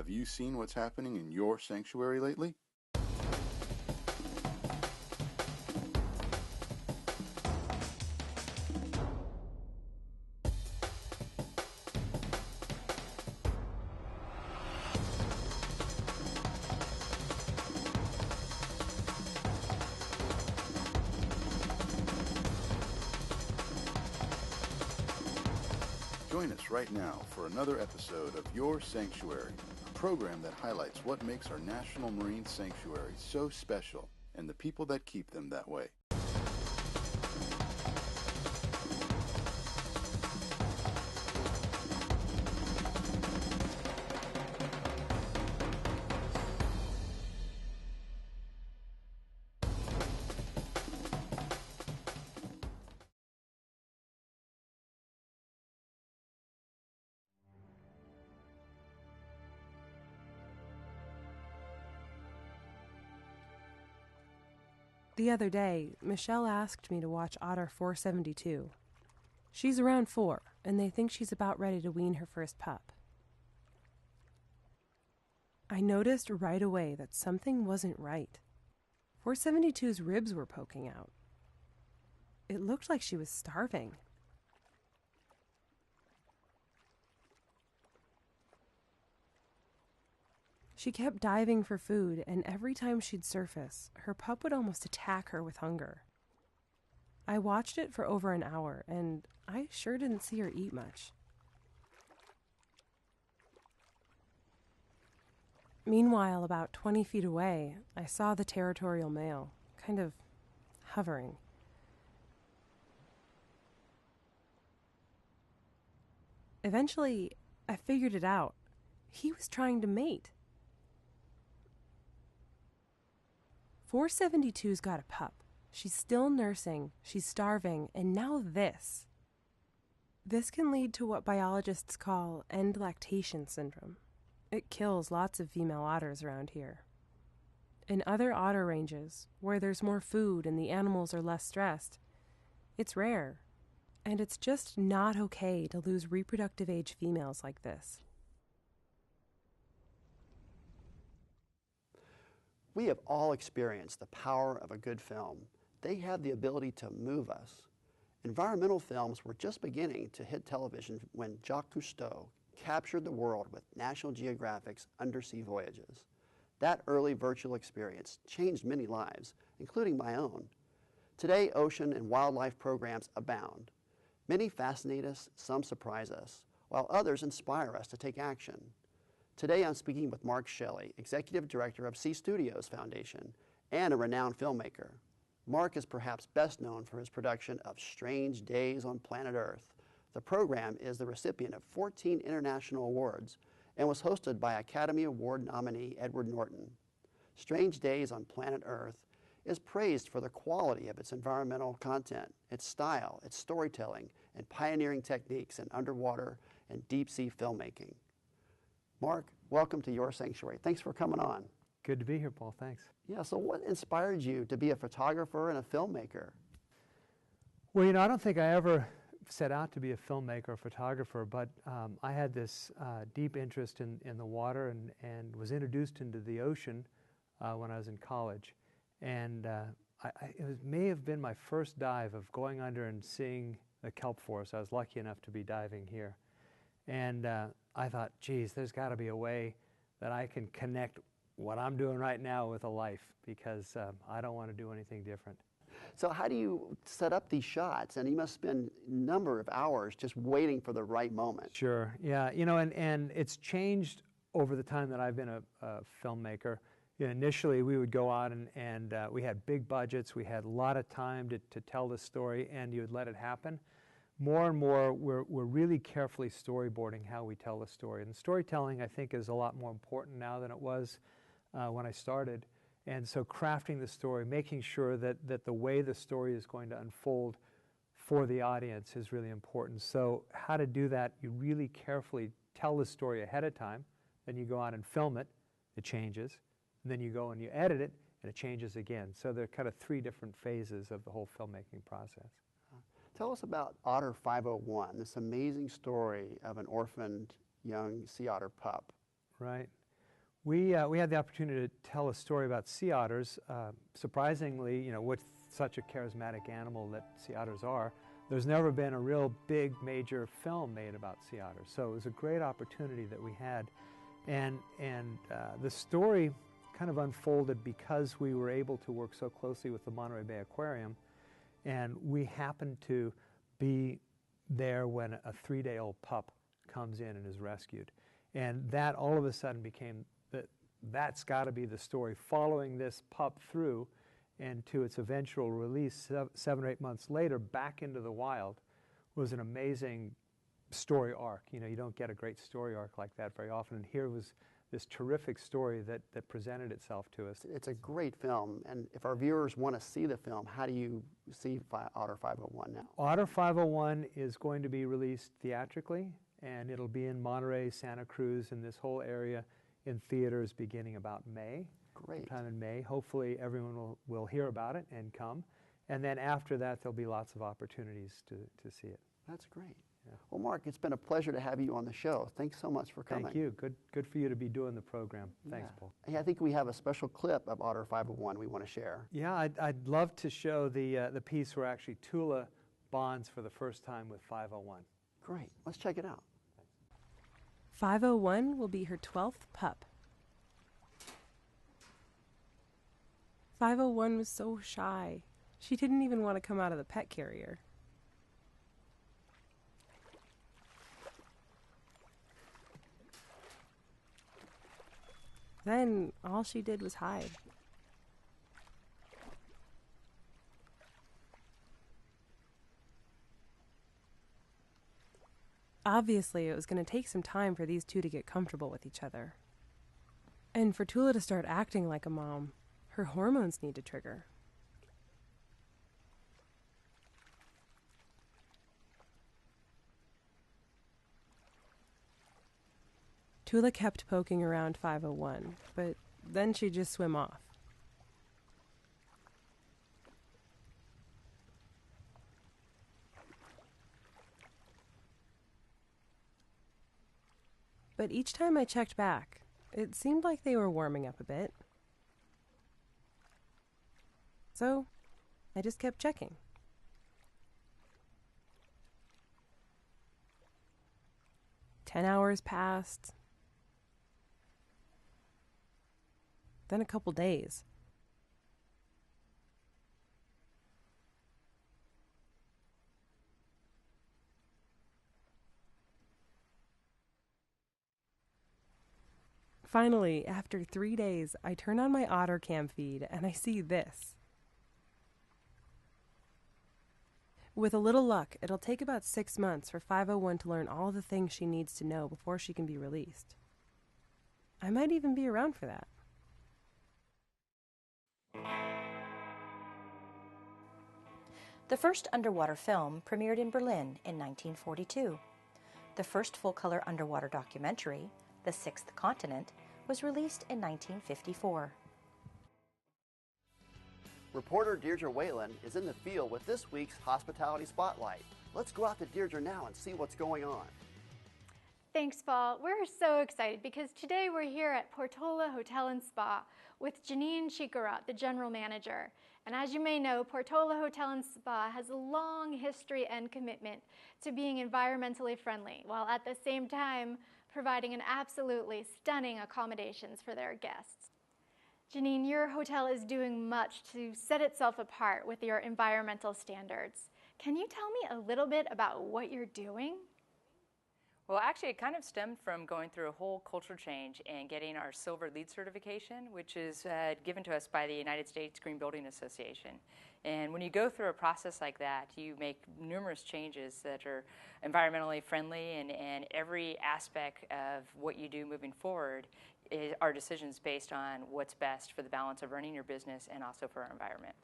Have you seen what's happening in your sanctuary lately? Join us right now for another episode of Your Sanctuary, a program that highlights what makes our national marine sanctuaries so special and the people that keep them that way. The other day, Michelle asked me to watch Otter 472. She's around 4, and they think she's about ready to wean her first pup. I noticed right away that something wasn't right. 472's ribs were poking out. It looked like she was starving. She kept diving for food, and every time she'd surface, her pup would almost attack her with hunger. I watched it for over an hour, and I sure didn't see her eat much. Meanwhile, about 20 feet away, I saw the territorial male, kind of hovering. Eventually, I figured it out. He was trying to mate. 472's got a pup. She's still nursing, she's starving, and now this. This can lead to what biologists call end lactation syndrome. It kills lots of female otters around here. In other otter ranges, where there's more food and the animals are less stressed, it's rare. And it's just not okay to lose reproductive age females like this. We have all experienced the power of a good film. They have the ability to move us. Environmental films were just beginning to hit television when Jacques Cousteau captured the world with National Geographic's undersea voyages. That early virtual experience changed many lives, including my own. Today, ocean and wildlife programs abound. Many fascinate us, some surprise us, while others inspire us to take action. Today I'm speaking with Mark Shelley, Executive Director of Sea Studios Foundation and a renowned filmmaker. Mark is perhaps best known for his production of Strange Days on Planet Earth. The program is the recipient of 14 international awards and was hosted by Academy Award nominee Edward Norton. Strange Days on Planet Earth is praised for the quality of its environmental content, its style, its storytelling, and pioneering techniques in underwater and deep-sea filmmaking. Mark, welcome to Your Sanctuary. Thanks for coming on. Good to be here, Paul. Thanks. Yeah, so what inspired you to be a photographer and a filmmaker? Well, I don't think I ever set out to be a filmmaker or photographer, but I had this deep interest in the water and was introduced into the ocean when I was in college. And it may have been my first dive of going under and seeing the kelp forest. I was lucky enough to be diving here. And I thought, geez, there's got to be a way that I can connect what I'm doing right now with a life, because I don't want to do anything different. So how do you set up these shots? And you must spend a number of hours just waiting for the right moment. Sure, yeah, and it's changed over the time that I've been a filmmaker. Initially, we would go out and we had big budgets, we had a lot of time to tell the story, and you would let it happen. More and more, we're really carefully storyboarding how we tell the story. And storytelling, I think, is a lot more important now than it was when I started. And so crafting the story, making sure that the way the story is going to unfold for the audience is really important. So how to do that, you really carefully tell the story ahead of time, then you go out and film it, it changes, and then you go and you edit it, and it changes again. So there are kind of 3 different phases of the whole filmmaking process. Tell us about Otter 501, this amazing story of an orphaned young sea otter pup. Right. We had the opportunity to tell a story about sea otters. Surprisingly, with such a charismatic animal that sea otters are, there's never been a real big major film made about sea otters. So it was a great opportunity that we had. And the story kind of unfolded because we were able to work so closely with the Monterey Bay Aquarium, and we happened to be there when a 3-day-old pup comes in and is rescued. And that all of a sudden became, that's got to be the story, following this pup through and to its eventual release 7 or 8 months later back into the wild was an amazing story arc. You don't get a great story arc like that very often, and here was this terrific story that presented itself to us. It's a great film, and if our viewers want to see the film, how do you see Otter 501 now? Otter 501 is going to be released theatrically, and it'll be in Monterey, Santa Cruz, and this whole area in theaters beginning about May. Great. Sometime in May. Hopefully everyone will hear about it and come. And then after that, there'll be lots of opportunities to see it. That's great. Yeah. Well, Mark, it's been a pleasure to have you on the show. Thanks so much for coming. Thank you. Good for you to be doing the program. Thanks, Yeah. Paul. Hey, I think we have a special clip of Otter 501 we want to share. Yeah, I'd love to show the piece where actually Tula bonds for the first time with 501. Great. Let's check it out. 501 will be her 12th pup. 501 was so shy. She didn't even want to come out of the pet carrier. Then all she did was hide. Obviously, it was going to take some time for these two to get comfortable with each other. And for Tula to start acting like a mom, her hormones need to trigger. Tula kept poking around 501, but then she'd just swim off. But each time I checked back, it seemed like they were warming up a bit. So, I just kept checking. Ten hours passed. Then a couple days. Finally, after 3 days, I turn on my Otter cam feed and I see this. With a little luck, it'll take about 6 months for 501 to learn all the things she needs to know before she can be released. I might even be around for that. The first underwater film premiered in Berlin in 1942. The first full-color underwater documentary, The Sixth Continent, was released in 1954. Reporter Deirdre Whalen is in the field with this week's Hospitality Spotlight. Let's go out to Deirdre now and see what's going on. Thanks, Paul. We're so excited because today we're here at Portola Hotel and Spa with Janine Chicarat, the general manager. And as you may know, Portola Hotel and Spa has a long history and commitment to being environmentally friendly, while at the same time providing an absolutely stunning accommodations for their guests. Janine, your hotel is doing much to set itself apart with your environmental standards. Can you tell me a little bit about what you're doing? Well, actually, it kind of stemmed from going through a whole culture change and getting our Silver LEED certification, which is given to us by the United States Green Building Association. And when you go through a process like that, you make numerous changes that are environmentally friendly, and every aspect of what you do moving forward are decisions based on what's best for the balance of running your business and also for our environment.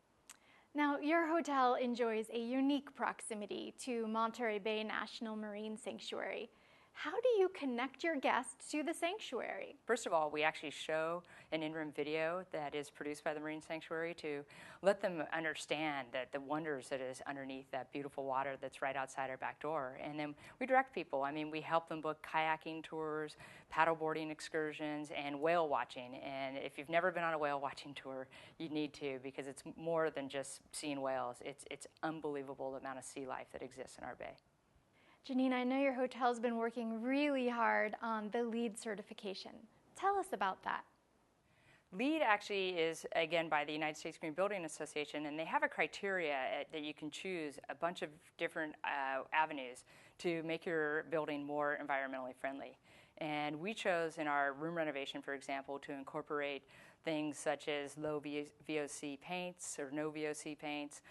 Now, your hotel enjoys a unique proximity to Monterey Bay National Marine Sanctuary. How do you connect your guests to the sanctuary? First of all, we actually show an in-room video that is produced by the Marine Sanctuary to let them understand that the wonders that is underneath that beautiful water that's right outside our back door. And then we direct people. I mean, we help them book kayaking tours, paddleboarding excursions, and whale watching. And if you've never been on a whale watching tour, you need to, because it's more than just seeing whales. It's unbelievable the amount of sea life that exists in our bay. Janine, I know your hotel's been working really hard on the LEED certification. Tell us about that. LEED actually is, again, by the United States Green Building Association, and they have a criteria that you can choose a bunch of different avenues to make your building more environmentally friendly. And we chose in our room renovation, for example, to incorporate things such as low VOC paints or no VOC paints,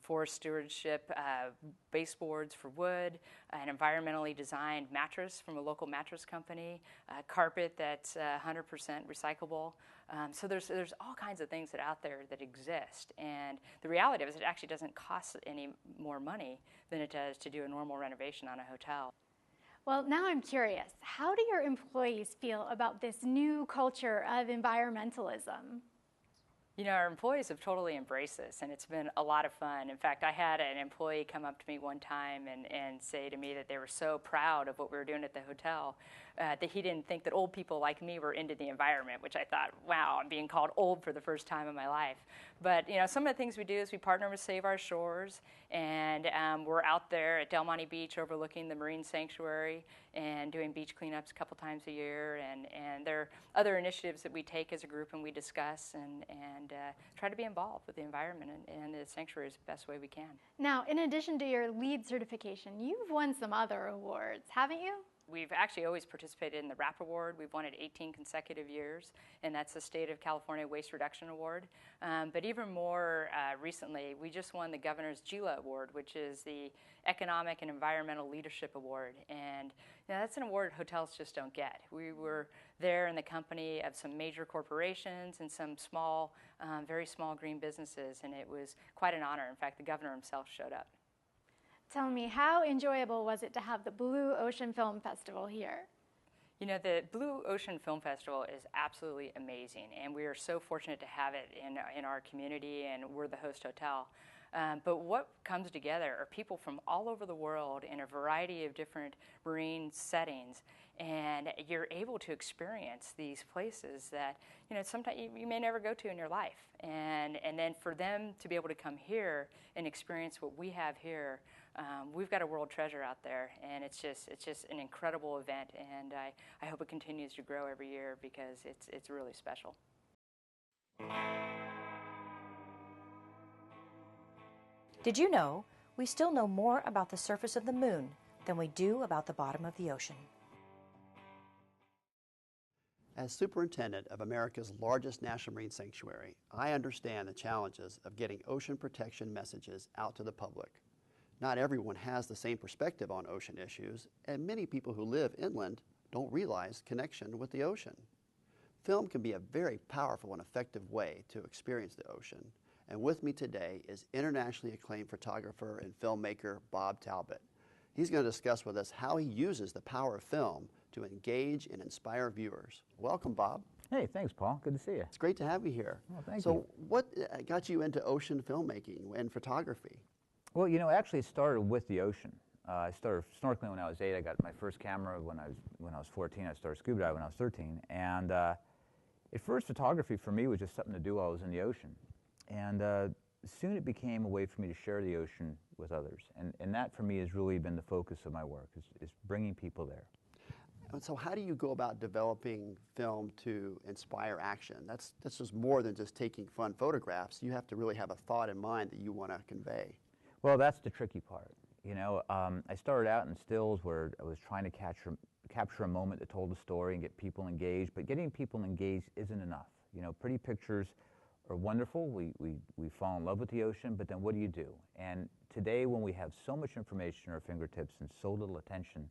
forest stewardship baseboards for wood, an environmentally designed mattress from a local mattress company, carpet that's 100% recyclable. So there's all kinds of things that out there that exist. And the reality of it is it actually doesn't cost any more money than it does to do a normal renovation on a hotel. Well, now I'm curious, how do your employees feel about this new culture of environmentalism? You know, our employees have totally embraced this, and it's been a lot of fun. In fact, I had an employee come up to me one time and say to me that they were so proud of what we were doing at the hotel, that he didn't think that old people like me were into the environment, which I thought, wow, I'm being called old for the first time in my life. But, you know, some of the things we do is we partner with Save Our Shores, and we're out there at Del Monte Beach overlooking the Marine Sanctuary and doing beach cleanups a couple times a year. And there are other initiatives that we take as a group and we discuss and try to be involved with the environment and the sanctuary is the best way we can. Now, in addition to your LEED certification, you've won some other awards, haven't you? We've actually always participated in the RAP Award. We've won it 18 consecutive years, and that's the State of California Waste Reduction Award. But even more recently, we just won the Governor's GILA Award, which is the Economic and Environmental Leadership Award. And you know, that's an award hotels just don't get. We were there in the company of some major corporations and some small, very small green businesses, and it was quite an honor. In fact, the governor himself showed up. Tell me, how enjoyable was it to have the Blue Ocean Film Festival here? You know, the Blue Ocean Film Festival is absolutely amazing, and we are so fortunate to have it in our community, and we're the host hotel. But what comes together are people from all over the world in a variety of different marine settings, and you're able to experience these places that, you know, sometimes you may never go to in your life. And then for them to be able to come here and experience what we have here, we've got a world treasure out there, and it's just an incredible event, and I hope it continues to grow every year because it's really special. Did you know we still know more about the surface of the moon than we do about the bottom of the ocean? As superintendent of America's largest national marine sanctuary, I understand the challenges of getting ocean protection messages out to the public. Not everyone has the same perspective on ocean issues, and many people who live inland don't realize connection with the ocean. Film can be a very powerful and effective way to experience the ocean, and with me today is internationally acclaimed photographer and filmmaker Bob Talbot. He's going to discuss with us how he uses the power of film to engage and inspire viewers. Welcome, Bob. Hey, thanks, Paul. Good to see you. It's great to have you here. Well, thank you. So what got you into ocean filmmaking and photography? Well, you know, actually it started with the ocean. I started snorkeling when I was 8. I got my first camera when I was 14. I started scuba diving when I was 13. And at first, photography for me was just something to do while I was in the ocean. And soon it became a way for me to share the ocean with others. And that, for me, has really been the focus of my work, is bringing people there. And so how do you go about developing film to inspire action? That's just more than just taking fun photographs. You have to really have a thought in mind that you want to convey. Well, that's the tricky part. You know, I started out in stills where I was trying to capture a moment that told a story and get people engaged, but getting people engaged isn't enough. You know, pretty pictures are wonderful. We fall in love with the ocean, but then what do you do? And today, when we have so much information at our fingertips and so little attention,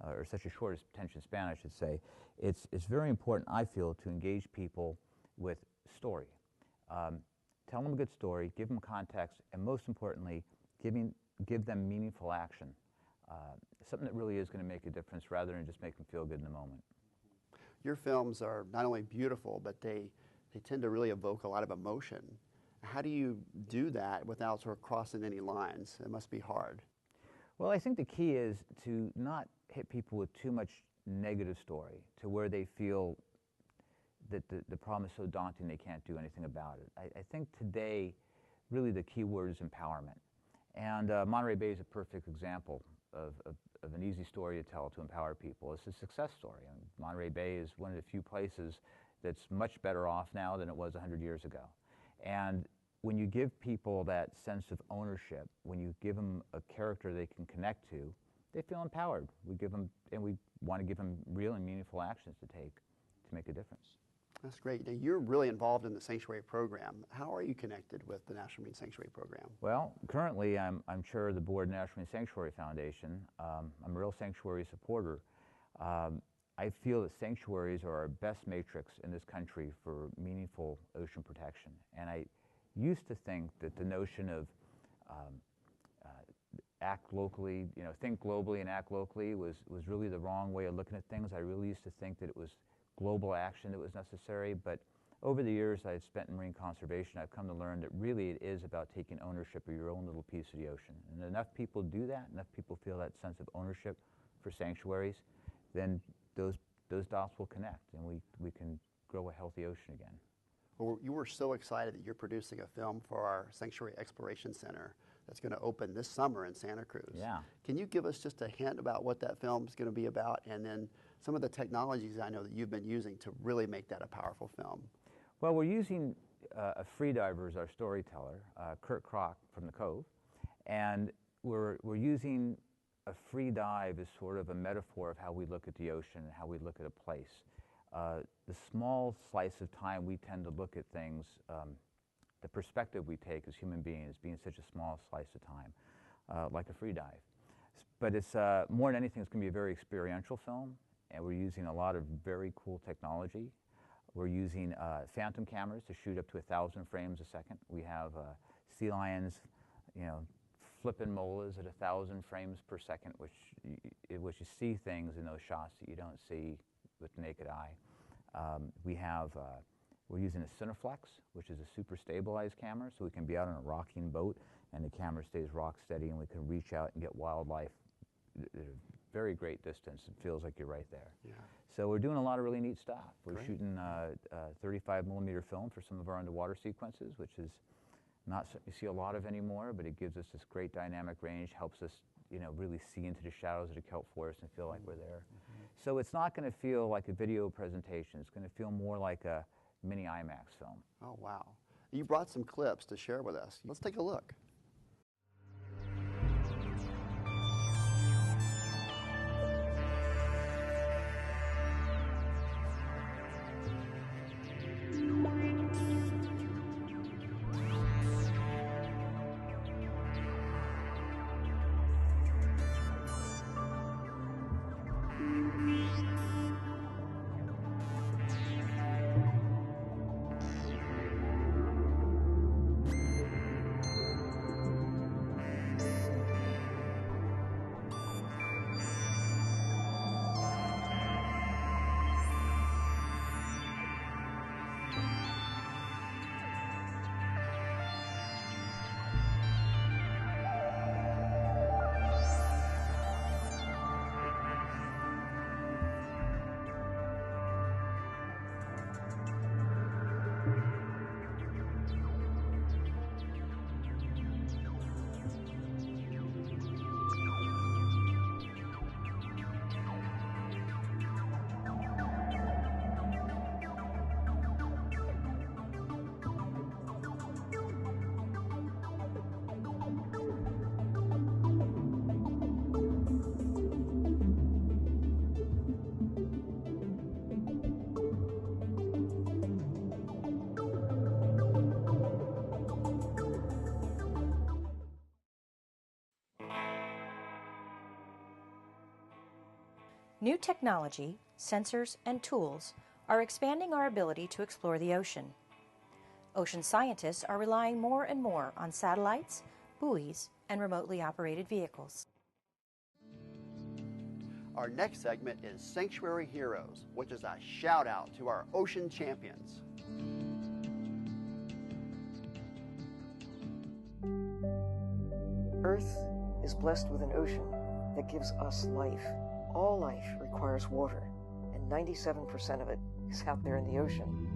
or such a short attention span, I should say, it's very important, I feel, to engage people with story. Tell them a good story, give them context, and most importantly, give them meaningful action. something that really is going to make a difference rather than just make them feel good in the moment. Your films are not only beautiful, but they tend to really evoke a lot of emotion. How do you do that without sort of crossing any lines? It must be hard. Well, I think the key is to not hit people with too much negative story to where they feel that the problem is so daunting they can't do anything about it. I think today, really the key word is empowerment. And Monterey Bay is a perfect example of an easy story to tell to empower people. It's a success story. I mean, Monterey Bay is one of the few places that's much better off now than it was 100 years ago. And when you give people that sense of ownership, when you give them a character they can connect to, they feel empowered. We give them, and we want to give them real and meaningful actions to take to make a difference. That's great. Now, you're really involved in the sanctuary program. How are you connected with the National Marine Sanctuary Program? Well, currently I'm chair of the board of the National Marine Sanctuary Foundation. I'm a real sanctuary supporter. I feel that sanctuaries are our best matrix in this country for meaningful ocean protection. And I used to think that the notion of act locally, think globally and act locally was really the wrong way of looking at things. I really used to think that it was global action that was necessary, but over the years I've spent in marine conservation, I've come to learn that really it is about taking ownership of your own little piece of the ocean. And enough people do that, enough people feel that sense of ownership for sanctuaries, then those dots will connect and we can grow a healthy ocean again. Well, you were so excited that you're producing a film for our Sanctuary Exploration Center that's going to open this summer in Santa Cruz. Yeah. Can you give us just a hint about what that film is going to be about, and then some of the technologies I know that you've been using to really make that a powerful film? Well, we're using a freediver as our storyteller, Kurt Kroc from the Cove, and we're using a free dive as sort of a metaphor of how we look at the ocean and how we look at a place. The small slice of time we tend to look at things, the perspective we take as human beings being such a small slice of time, like a free dive. But it's more than anything, it's going to be a very experiential film, and we're using a lot of very cool technology. We're using phantom cameras to shoot up to 1,000 frames a second. We have sea lions, flipping molas at 1,000 frames per second, which you see things in those shots that you don't see with the naked eye. We're using a Cineflex, which is a super stabilized camera, so we can be out on a rocking boat and the camera stays rock steady and we can reach out and get wildlife at a very great distance. It feels like you're right there. Yeah. So we're doing a lot of really neat stuff. We're Great. shooting 35mm film for some of our underwater sequences, which is not something you see a lot of anymore, but it gives us this great dynamic range, helps us really see into the shadows of the kelp forest and feel like we're there. Mm-hmm. So it's not going to feel like a video presentation. It's going to feel more like a mini IMAX film. Oh, wow. You brought some clips to share with us. Let's take a look. New technology, sensors, and tools are expanding our ability to explore the ocean. Ocean scientists are relying more and more on satellites, buoys, and remotely operated vehicles. Our next segment is Sanctuary Heroes, which is a shout out to our ocean champions. Earth is blessed with an ocean that gives us life. All life requires water, and 97% of it is out there in the ocean.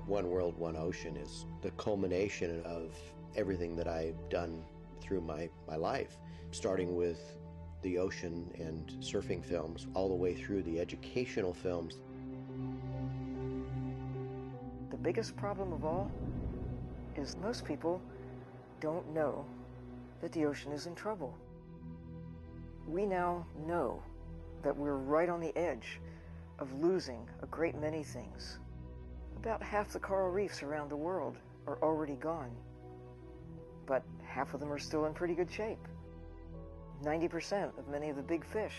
One World, One Ocean is the culmination of everything that I've done through my life, starting with the ocean and surfing films, all the way through the educational films. The biggest problem of all is most people don't know that the ocean is in trouble. We now know that we're right on the edge of losing a great many things. About half the coral reefs around the world are already gone, but half of them are still in pretty good shape. 90% of many of the big fish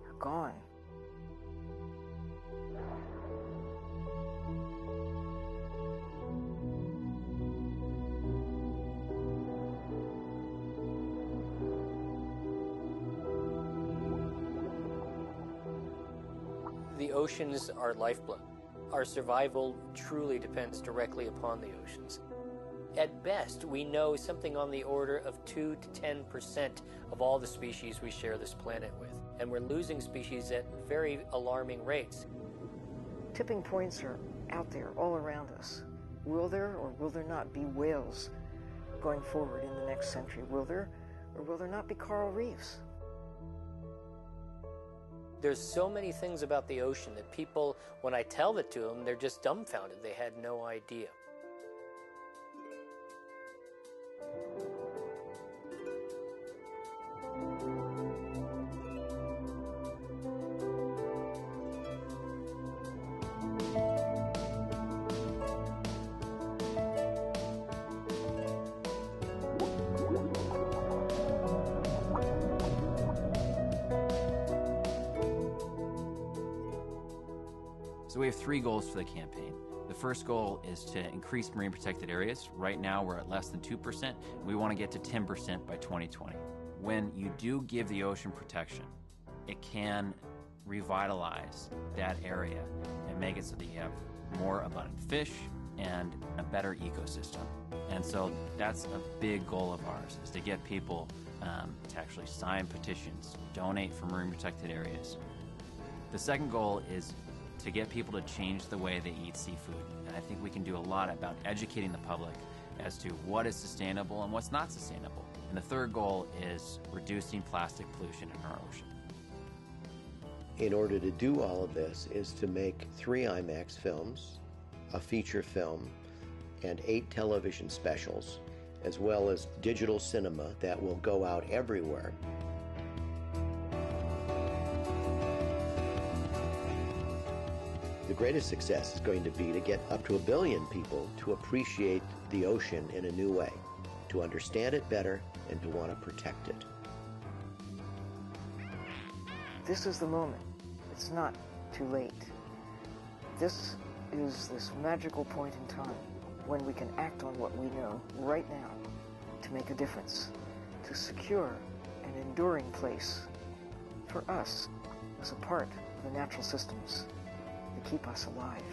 are gone. The oceans are lifeblood. Our survival truly depends directly upon the oceans. At best, we know something on the order of 2 to 10% of all the species we share this planet with, and we're losing species at very alarming rates. Tipping points are out there all around us. Will there or will there not be whales going forward in the next century? Will there or will there not be coral reefs? There's so many things about the ocean that people, when I tell it to them, they're just dumbfounded. They had no idea. So we have 3 goals for the campaign. The first goal is to increase marine protected areas. Right now we're at less than 2%. We want to get to 10% by 2020. When you do give the ocean protection, it can revitalize that area and make it so that you have more abundant fish and a better ecosystem. And so that's a big goal of ours, is to get people to actually sign petitions, donate for marine protected areas. The second goal is to get people to change the way they eat seafood. And I think we can do a lot about educating the public as to what is sustainable and what's not sustainable. And the third goal is reducing plastic pollution in our ocean. In order to do all of this is to make 3 IMAX films, a feature film, and 8 television specials, as well as digital cinema that will go out everywhere. The greatest success is going to be to get up to 1 billion people to appreciate the ocean in a new way, to understand it better, and to want to protect it. This is the moment. It's not too late. This is this magical point in time when we can act on what we know right now to make a difference, to secure an enduring place for us as a part of the natural systems that keep us alive.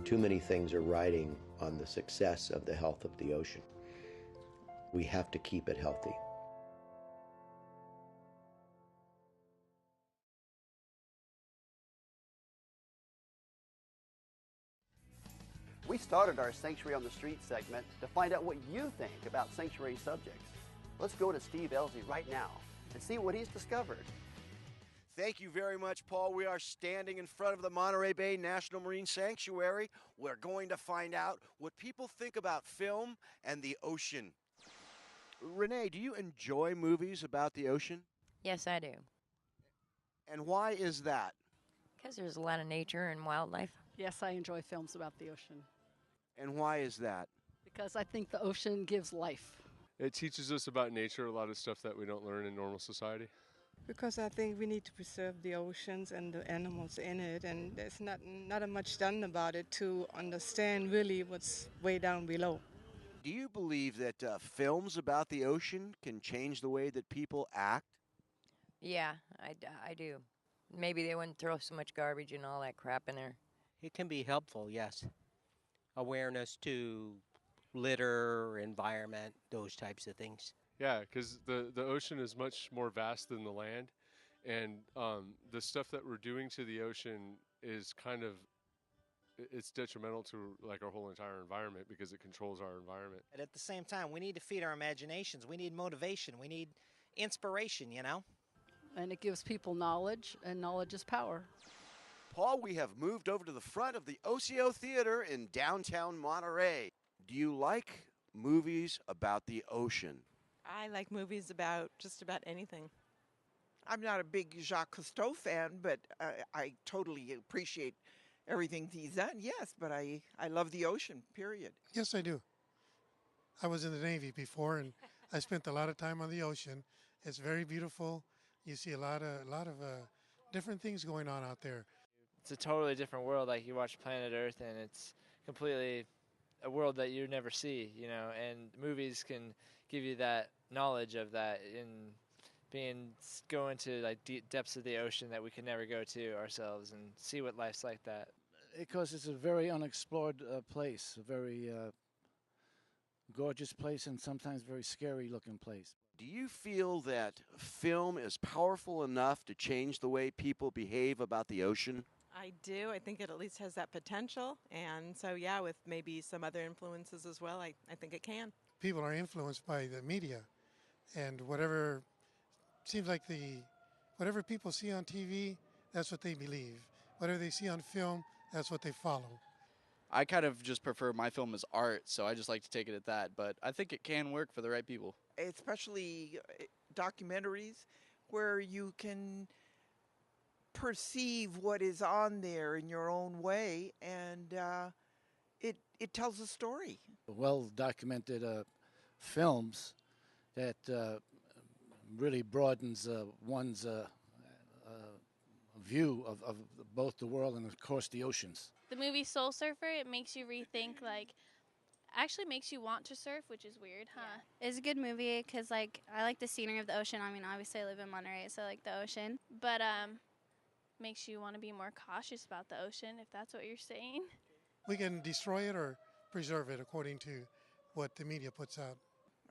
Too many things are riding on the success of the health of the ocean. We have to keep it healthy. We started our Sanctuary on the Street segment to find out what you think about sanctuary subjects. Let's go to Steve Elsey right now and see what he's discovered. Thank you very much, Paul. We are standing in front of the Monterey Bay National Marine Sanctuary. We're going to find out what people think about film and the ocean. Renee, do you enjoy movies about the ocean? Yes, I do. And why is that? Because there's a lot of nature and wildlife. Yes, I enjoy films about the ocean. And why is that? Because I think the ocean gives life. It teaches us about nature, a lot of stuff that we don't learn in normal society. Because I think we need to preserve the oceans and the animals in it, and there's not much done about it to understand really what's way down below. Do you believe that films about the ocean can change the way that people act? Yeah, I do. Maybe they wouldn't throw so much garbage and all that crap in there. It can be helpful, yes. Awareness to litter, environment, those types of things. Yeah, because the ocean is much more vast than the land, and the stuff that we're doing to the ocean is it's detrimental to like our whole entire environment because it controls our environment. And at the same time, we need to feed our imaginations. We need motivation. We need inspiration, you know? And it gives people knowledge, and knowledge is power. Paul, we have moved over to the front of the Ocio Theater in downtown Monterey. Do you like movies about the ocean? I like movies about just about anything. I'm not a big Jacques Cousteau fan, but I totally appreciate everything he's done, yes, but I love the ocean, period. Yes, I do. I was in the Navy before, and I spent a lot of time on the ocean. It's very beautiful. You see a lot of different things going on out there. It's a totally different world. Like you watch Planet Earth, and it's completely a world that you never see, you know, and movies can give you that knowledge of that go into like deep depths of the ocean that we can never go to ourselves and see what life's like that. Because it's a very unexplored place, a very gorgeous place, and sometimes very scary looking place. Do you feel that film is powerful enough to change the way people behave about the ocean? I do. I think it at least has that potential. And so, yeah, with maybe some other influences as well, I think it can. People are influenced by the media, and whatever people see on TV, that's what they believe. Whatever they see on film, that's what they follow. I kind of just prefer my film as art, so I just like to take it at that. But I think it can work for the right people. Especially documentaries where you can perceive what is on there in your own way, and it tells a story. Well-documented films that really broadens one's view of both the world and, of course, the oceans. The movie Soul Surfer, it makes you rethink, actually makes you want to surf, which is weird, huh? Yeah. It's a good movie because, I like the scenery of the ocean. I mean, obviously I live in Monterey, so I like the ocean. But makes you want to be more cautious about the ocean, if that's what you're saying. We can destroy it or preserve it according to what the media puts out.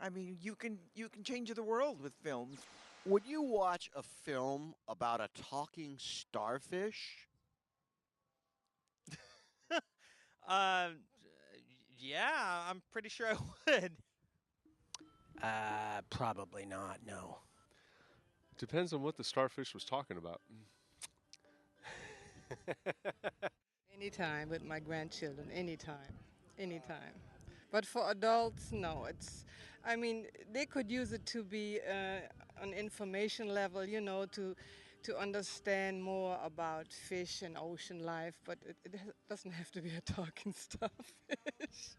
I mean, you can change the world with films. Would you watch a film about a talking starfish? Yeah, I'm pretty sure I would. Probably not, no. Depends on what the starfish was talking about. Anytime with my grandchildren, anytime. But for adults, no. They could use it to be an information level, to understand more about fish and ocean life, but it doesn't have to be a talking starfish.